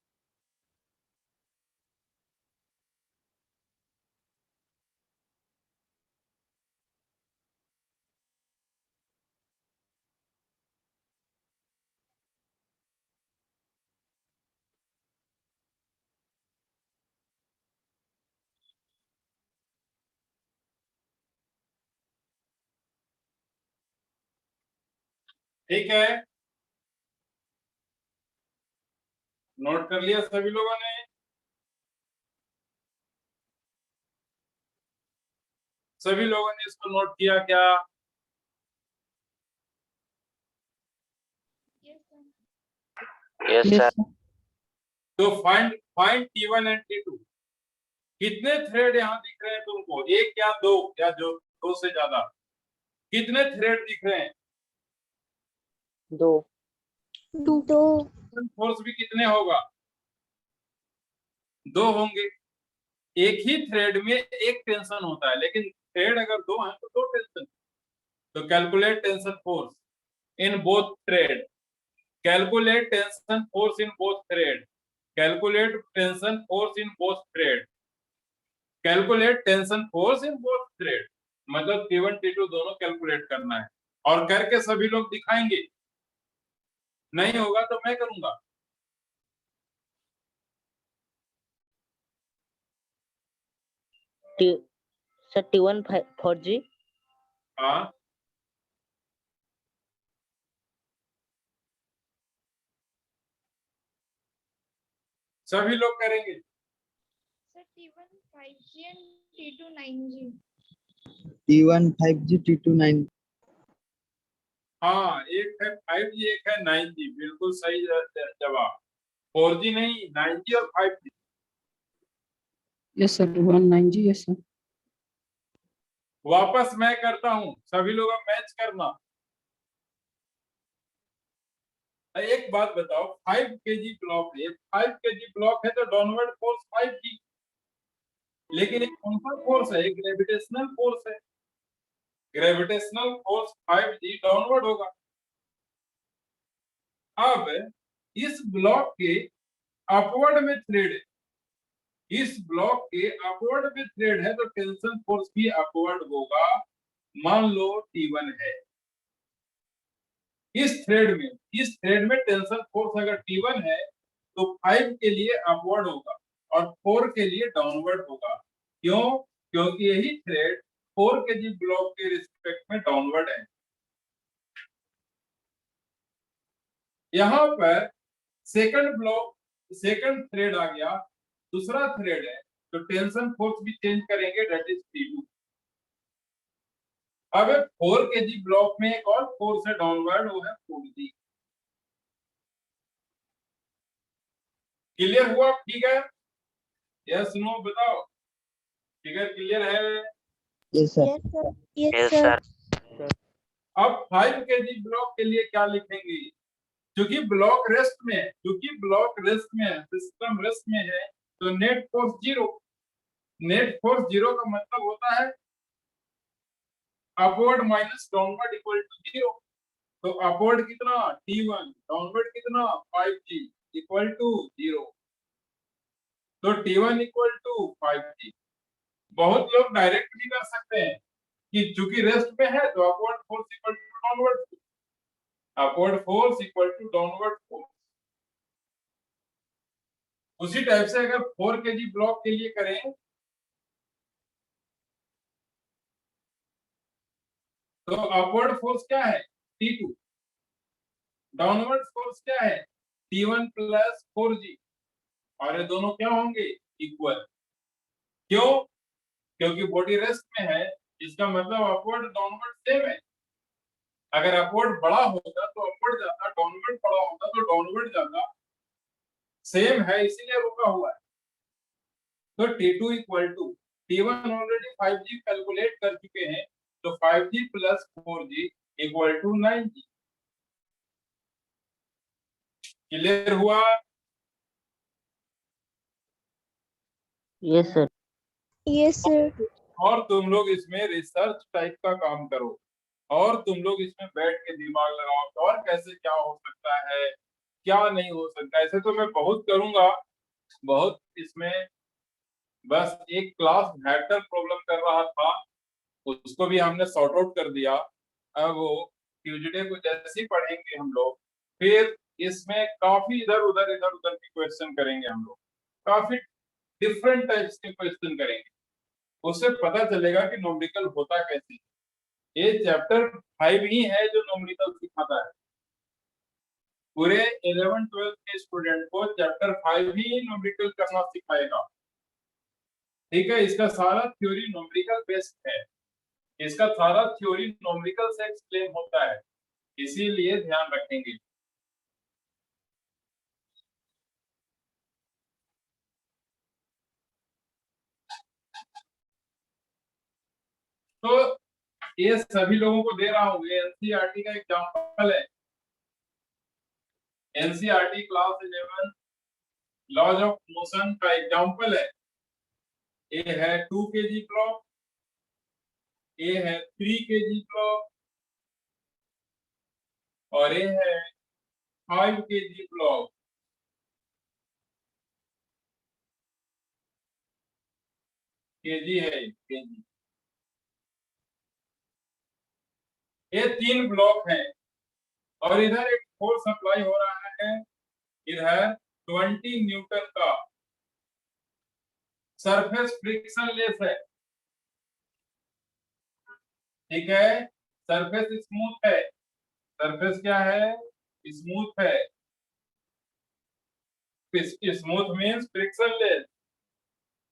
ठीक है, नोट कर लिया सभी लोगों ने? सभी लोगों ने इसको नोट किया क्या? Yes Yes, sir. sir. तो फाइंड T1 एंड T2। कितने थ्रेड यहाँ दिख रहे हैं तुमको? एक या दो, या जो दो से ज्यादा? कितने थ्रेड दिख रहे हैं? 2. दो फोर्स भी कितने होगा? 2 होंगे। एक ही थ्रेड में एक टेंशन होता है, लेकिन थ्रेड अगर 2 है तो 2 टेंशन। तो calculate tension force in both thread, calculate tension force in both thread, calculate tension force in both thread, calculate tension force in both thread, मतलब T1 T2 दोनों कैलकुलेट करना है, और करके सभी लोग दिखाएंगे। नहीं होगा तो मैं करूंगा। Sir, T1 4G. हाँ, सभी लोग करेंगे। Sir T1 5G and T2 9G। T1 5G T2 9। हाँ, एक है 5G, एक है 9G, बिल्कुल सही जवाब। 4G नहीं, 9G और 5G। Yes, sir. 19G, yes, sir. वापस मैं करता हूँ, सभी लोग अब मैच करना। एक बात बताओ, 5 kg ब्लॉक है, 5 kg ब्लॉक है तो डाउनवर्ड फोर्स 5G, लेकिन एक कौन सा फोर्स है? एक ग्रेविटेशनल फोर्स है। ग्रेविटेशनल फोर्स 5G डाउनवर्ड होगा। अब इस ब्लॉक के अपवर्ड में थ्रेड है, इस ब्लॉक के अपवर्ड में थ्रेड है, तो टेंशन फोर्स भी अपवर्ड होगा। मान लो T1 है, इस थ्रेड में टेंशन फोर्स अगर T1 है तो 5 के लिए अपवर्ड होगा और 4 के लिए डाउनवर्ड होगा। क्यों? क्योंकि यही थ्रेड 4 kg ब्लॉक के रिस्पेक्ट में डाउनवर्ड है। यहाँ पर सेकंड थ्रेड आ गया, दूसरा थ्रेड है, तो टेंशन फोर्स भी चेंज करेंगे, दैट इज T2। अब 4 kg ब्लॉक में एक और फोर्स है डाउनवर्ड, वो है 4G। क्लियर हुआ? ठीक है, यस नो बताओ, फिगर क्लियर है? Yes sir. Yes sir. Yes sir. अब 5 kg ब्लॉक के लिए क्या लिखेंगे? क्योंकि ब्लॉक रेस्ट में है, सिस्टम रेस्ट में है, तो net force zero. Net force zero का मतलब होता है upward minus downward equal to zero. तो अपवर्ड कितना? T1, डाउनवर्ड कितना? 5G equal to zero. तो T1 इक्वल टू 5G। बहुत लोग डायरेक्ट भी कर सकते हैं कि चूंकि रेस्ट में है तो upward force equal to downward force, upward force equal to downward force. उसी टाइप से अगर 4 kg ब्लॉक के लिए करें तो अपवर्ड फोर्स क्या है T2, डाउनवर्ड फोर्स क्या है T1 प्लस 4G, और ये दोनों क्या होंगे इक्वल। क्यों? क्योंकि बॉडी रेस्ट में है, इसका मतलब अपवर्ड डाउनवर्ड सेम है। अगर अपवर्ड बड़ा होता तो अपवर्ड जाता, डाउनवर्ड बड़ा होता तो डाउनवर्ड जाता, सेम है इसीलिए रुका हुआ है। तो T2 equal to T1 already 5G calculate कर चुके हैं, तो 5G plus 4G equal to 9G। Clear हुआ? Yes, sir. Yes, sir. और तुम लोग इसमें रिसर्च टाइप का काम करो, और तुम लोग इसमें बैठ के दिमाग लगाओ कि और कैसे क्या हो सकता है, क्या नहीं हो सकता। ऐसे तो मैं बहुत करूंगा, बहुत इसमें, बस एक क्लास वेक्टर प्रॉब्लम कर रहा था, उसको भी हमने सॉर्ट आउट कर दिया। अब वो ट्यूजडे को जैसे ही पढ़ेंगे हम लोग, फिर इसमें काफी इधर उधर के क्वेश्चन करेंगे हम लोग, काफी डिफरेंट टाइप्स के क्वेश्चन करेंगे, उससे पता चलेगा कि न्यूमेरिकल होता कैसे। ये चैप्टर 5 ही है जो न्यूमेरिकल सिखाता है। पूरे 11-12 के स्टूडेंट को चैप्टर 5 ही न्यूमेरिकल करना सिखाएगा। ठीक है, इसका सारा थ्योरी न्यूमेरिकल बेस्ड है, इसका सारा थ्योरी न्यूमेरिकल से एक्सप्लेन होता है, इसीलिए ध्यान रखेंगे। तो ये सभी लोगों को दे रहा हूँ, ये एनसीईआरटी का एग्जांपल है। NCERT class 11 laws of motion का एग्जांपल है। ये है 2 kg ब्लॉक, ये है 3 kg ब्लॉक, और ये है 5 kg ब्लॉक। केजी है केजी। ये 3 ब्लॉक हैं, और इधर एक फोर्स अप्लाई हो रहा है, इधर 20 न्यूटन का सरफेस फ्रिक्शन लेस है। ठीक है, सरफेस स्मूथ है, सरफेस क्या है स्मूथ है, स्मूथ मींस फ्रिक्शन लेस।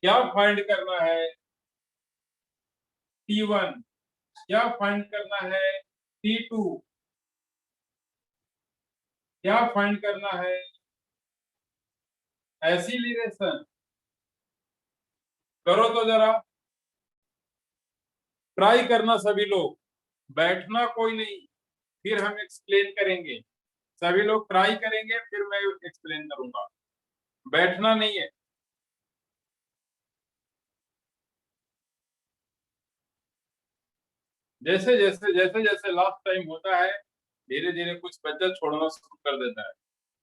क्या फाइंड करना है T1, क्या फाइंड करना है T2, क्या फाइंड करना है एसिलरेशन। करो तो जरा, ट्राई करना सभी लोग, बैठना कोई नहीं, फिर हम एक्सप्लेन करेंगे। सभी लोग ट्राई करेंगे, फिर मैं एक्सप्लेन करूंगा, बैठना नहीं है। जैसे जैसे जैसे जैसे लास्ट टाइम होता है, धीरे धीरे कुछ बच्चा छोड़ना शुरू कर देता है,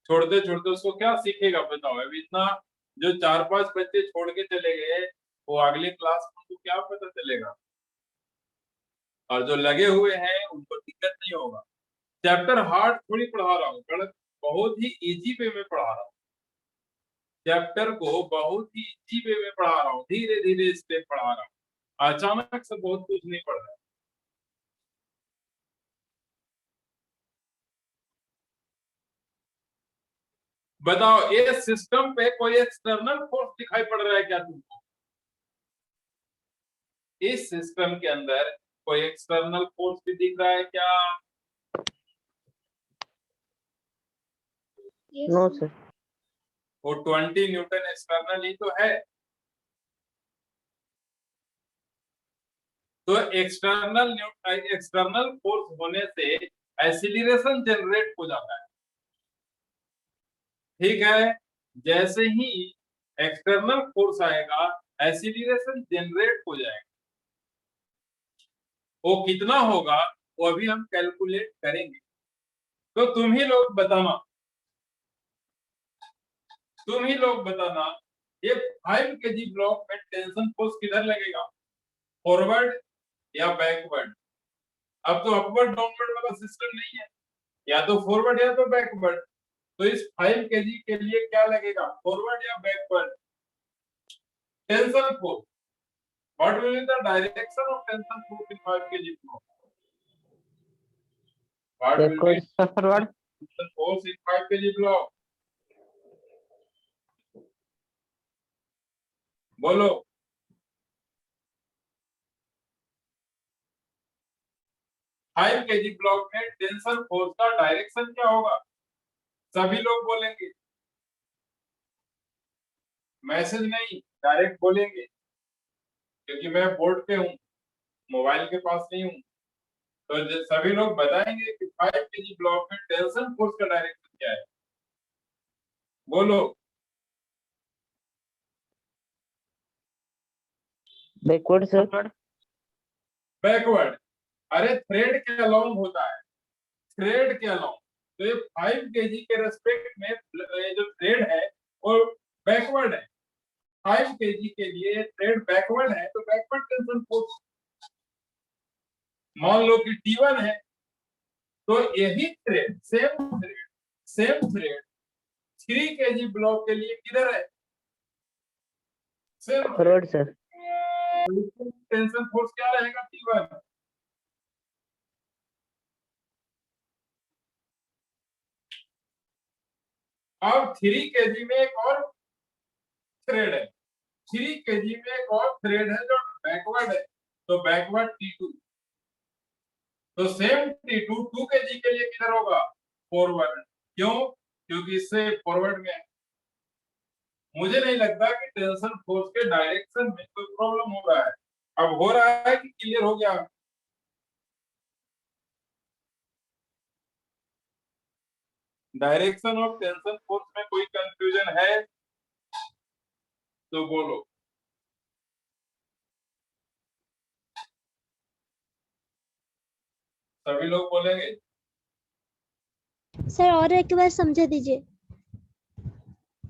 छोड़ते छोड़ते उसको क्या सीखेगा बताओ। अभी इतना जो 4-5 बच्चे छोड़ के चले गए, वो अगली क्लास में उनको क्या पता चलेगा, और जो लगे हुए हैं उनको दिक्कत नहीं होगा। चैप्टर हार्ड थोड़ी पढ़ा रहा हूँ, बहुत ही इजी वे में पढ़ा रहा हूँ, चैप्टर को बहुत ही इजी वे में पढ़ा रहा हूँ, धीरे धीरे स्टेप पढ़ा रहा हूँ, अचानक से बहुत कुछ नहीं पढ़ रहा। बताओ, ये सिस्टम पे कोई एक्सटर्नल फोर्स दिखाई पड़ रहा है क्या तुमको? इस सिस्टम के अंदर कोई एक्सटर्नल फोर्स भी दिख रहा है क्या? Yes, No, sir. sir. वो 20 न्यूटन एक्सटर्नल ही तो है। तो एक्सटर्नल फोर्स होने से एक्सीलरेशन जनरेट हो जाता है। ठीक है, जैसे ही एक्सटर्नल फोर्स आएगा एक्सीलरेशन जनरेट हो जाएगा। वो कितना होगा वो अभी हम कैलकुलेट करेंगे। तो तुम ही लोग बताना, तुम ही लोग बताना, ये 5 kg ब्लॉक में टेंशन फोर्स किधर लगेगा, फॉरवर्ड या बैकवर्ड? अब तो अपवर्ड डाउनवर्ड वाला सिस्टम नहीं है, या तो फॉरवर्ड या तो बैकवर्ड। तो इस 5 kg के लिए क्या लगेगा, फॉरवर्ड या backward? Tension force. What will be the direction of tension force in 5 kg block? What will be Backward. Forward. tension force in 5 kg block? बोलो. फाइव केजी ब्लॉक में टेंशन फोर्स का डायरेक्शन क्या होगा? सभी लोग बोलेंगे, मैसेज नहीं, डायरेक्ट बोलेंगे, क्योंकि मैं बोर्ड पे हूँ, मोबाइल के पास नहीं हूँ. तो सभी लोग बताएंगे कि 5 केजी ब्लॉक में टेंशन फोर्स का डायरेक्शन क्या है. बोलो. Backward, sir. बैकवर्ड. अरे थ्रेड के अलोंग होता है, थ्रेड के अलोंग. तो ये 5 केजी के रेस्पेक्ट में ये जो थ्रेड है वो बैकवर्ड है. 5 केजी के लिए थ्रेड बैकवर्ड है, तो बैकवर्ड टेंशन फोर्स. मान लो कि T1 है, तो यही thread, same thread 3 KG block के लिए किधर है? Same. Forward, sir. Tension force क्या रहेगा? T1. अब 3 केजी में एक और थ्रेड है, 3 केजी में एक और थ्रेड है जो बैकवर्ड है, तो बैकवर्ड T2. तो सेम T2 2 केजी के लिए किधर होगा? फॉरवर्ड. क्यों? क्योंकि इससे फॉरवर्ड में है. मुझे नहीं लगता कि टेंशन फोर्स के डायरेक्शन में कोई प्रॉब्लम हो रहा है. अब हो रहा है कि क्लियर हो गया? डायरेक्शन ऑफ टेंशन फोर्स में कोई कंफ्यूजन है तो बोलो. सभी लोग बोलेंगे. सर और एक बार समझा दीजिए.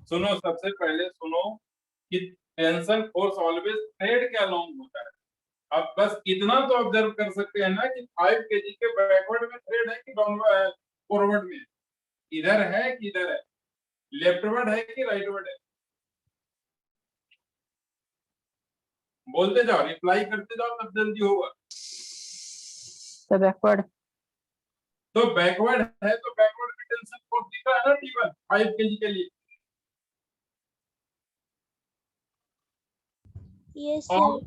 सुनो, सबसे पहले सुनो कि टेंशन फोर्स ऑलवेज थ्रेड के अलोंग होता है. अब बस इतना तो ऑब्जर्व कर सकते हैं ना कि 5 केजी के बैकवर्ड में थ्रेड है कि डाउनवर्ड, फॉरवर्ड में? इधर है कि इधर है? लेफ्टवर्ड है कि राइटवर्ड है? बोलते जाओ, रिप्लाई करते जाओ, तब जल्दी होगा. Sir backward. तो बैकवर्ड है तो बैकवर्ड में टेंशन फोर्स दिख रहा है ना T1 5 केजी के लिए. यस और सर.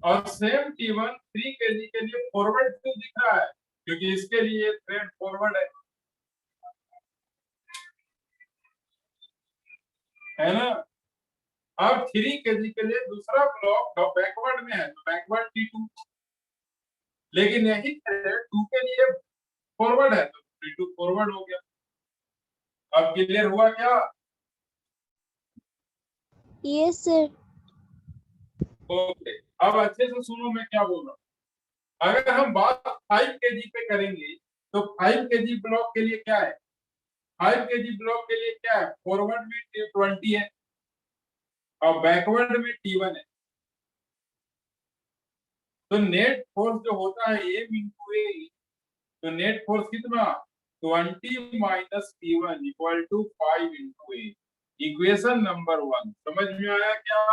और सेम T1 3 केजी के लिए फॉरवर्ड क्यों दिख रहा है? क्योंकि इसके लिए थ्रेड फॉरवर्ड है ना. अब 3 केजी के लिए दूसरा ब्लॉक बैकवर्ड में है, तो बैकवर्ड T2. लेकिन यही थ्रेड 2 के लिए फॉरवर्ड है, तो T2 फॉरवर्ड हो गया. अब क्लियर हुआ क्या? Yes sir. ओके. अब अच्छे से सुनो मैं क्या बोल रहा हूँ. अगर हम बात 5 केजी पे करेंगे तो 5 केजी ब्लॉक के लिए क्या है? 5 केजी ब्लॉक के लिए क्या है? फॉरवर्ड में T20 है और बैकवर्ड में T1 है. तो नेट फोर्स जो होता है M into A, तो नेट फोर्स कितना? 20 minus T1 equal to 5 into A. Equation number 1 समझ में आया क्या?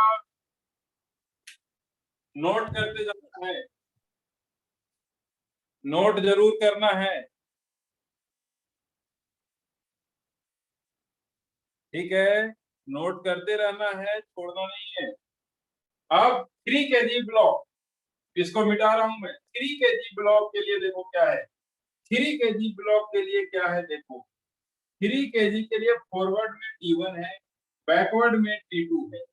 नोट करते जाना है, नोट जरूर करना है. ठीक है, नोट करते रहना है, छोड़ना नहीं है. अब 3 केजी ब्लॉक, इसको मिटा रहा हूं मैं. 3 केजी ब्लॉक के लिए देखो क्या है. 3 केजी ब्लॉक के लिए क्या है देखो. 3 केजी के लिए फॉरवर्ड में T1 है, बैकवर्ड में T2 है.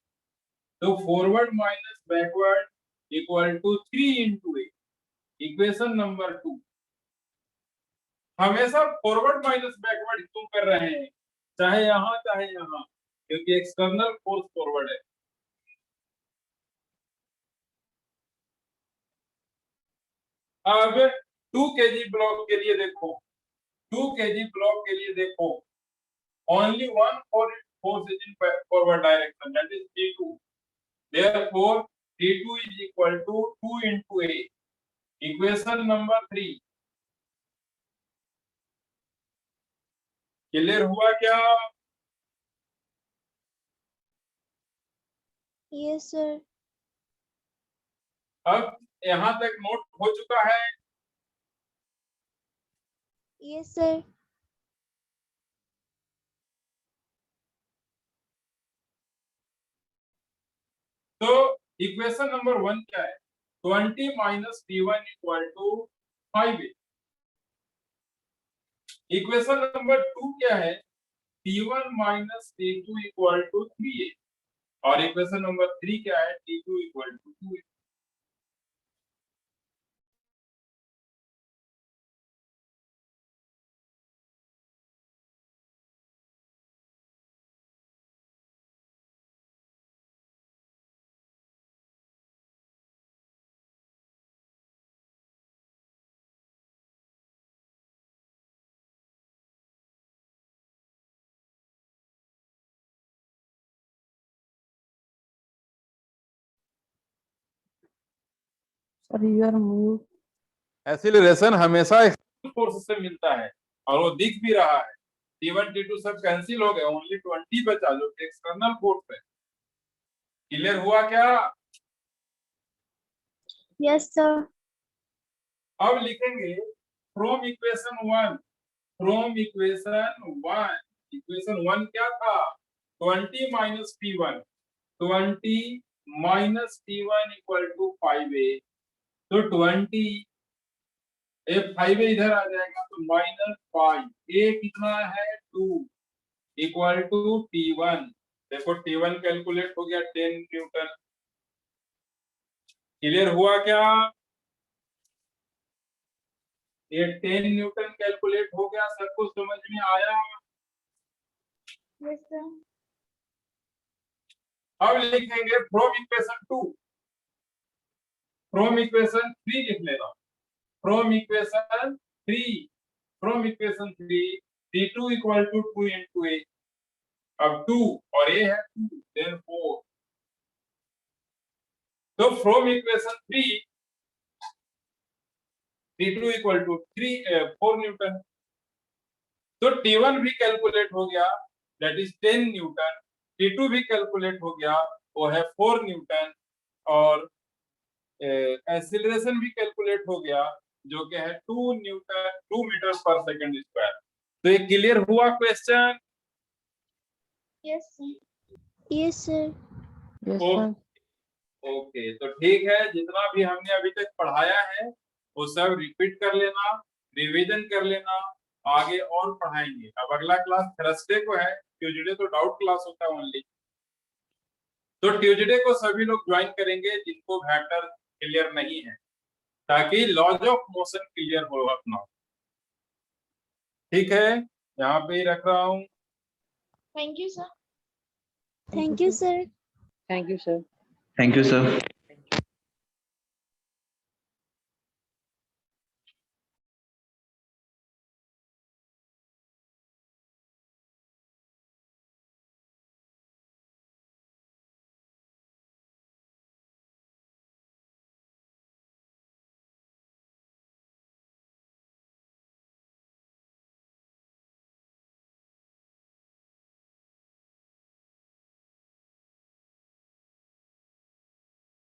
तो forward minus backward equal to 3 into A. Equation number 2. हमेशा फॉरवर्ड माइनस बैकवर्ड क्यों कर रहे हैं, चाहे यहां चाहे यहां? क्योंकि एक्सटर्नल फोर्स फॉरवर्ड है. अब 2 केजी ब्लॉक के लिए देखो, 2 केजी ब्लॉक के लिए देखो, only one force is in forward direction, that is T2. Therefore, T2 is equal to 2 into A. Equation number 3. Clear हुआ क्या? Yes sir. अब यहाँ तक नोट हो चुका है? Yes sir. तो इक्वेशन नंबर 1 क्या है? 20 minus T1 equal to 5a। Equation number 2 क्या है? T1 minus T2 equal to 3a। और इक्वेशन नंबर 3 क्या है? T2 equal to 2a। Sir you are mute. Acceleration हमेशा फोर्स से मिलता है और वो दिख भी रहा है। T1 T2 सब कैंसिल हो गए, ओनली 20 बचा जो एक्सटर्नल फोर्स है। क्लियर हुआ क्या? Yes sir. अब लिखेंगे फ्रॉम इक्वेशन 1। फ्रॉम इक्वेशन 1 क्या था? 20 minus T1। 20 minus T1 equal to 5a। तो 20 5 इधर आ जाएगा तो माइनस 5। a कितना है? 2 इक्वल टू T1। देखो T1 कैलकुलेट हो गया 10 न्यूटन। क्लियर हुआ क्या? ये 10 न्यूटन कैलकुलेट हो गया, सब कुछ समझ में आया? Yes, sir. अब लिखेंगे फ्रॉम इक्वेशन 2। फ्रॉम इक्वेशन 3 लिख लेना। From equation 3 T2 equal to 2 into a। अब 2 और a है 2 देन 4। तो from equation 3 T2 equal to 4 newton. तो T1 भी कैलकुलेट हो गया, दैट इज 10 न्यूटन। T2 भी कैलकुलेट हो गया, वो है 4 न्यूटन। और एक्सीलरेशन भी कैलकुलेट हो गया, जो कि है 2 न्यूटन 2 मीटर पर सेकंड स्क्वायर। तो ये क्लियर हुआ question? Yes, sir. Yes sir. Yes ओ- सर। ओके, तो ठीक है, जितना भी हमने अभी तक पढ़ाया है वो सब रिपीट कर लेना, रिवीजन कर लेना, आगे और पढ़ाएंगे। अब अगला क्लास थर्सडे को है, ट्यूसडे तो डाउट क्लास होता है ओनली। तो ट्यूसडे को सभी लोग ज्वाइन करेंगे जिनको वेक्टर क्लियर नहीं है, ताकि लॉज ऑफ मोशन क्लियर हो अपना। ठीक है, यहाँ पे ही रख रहा हूँ। Thank you, sir. Thank you sir. Thank you sir. Thank you, sir.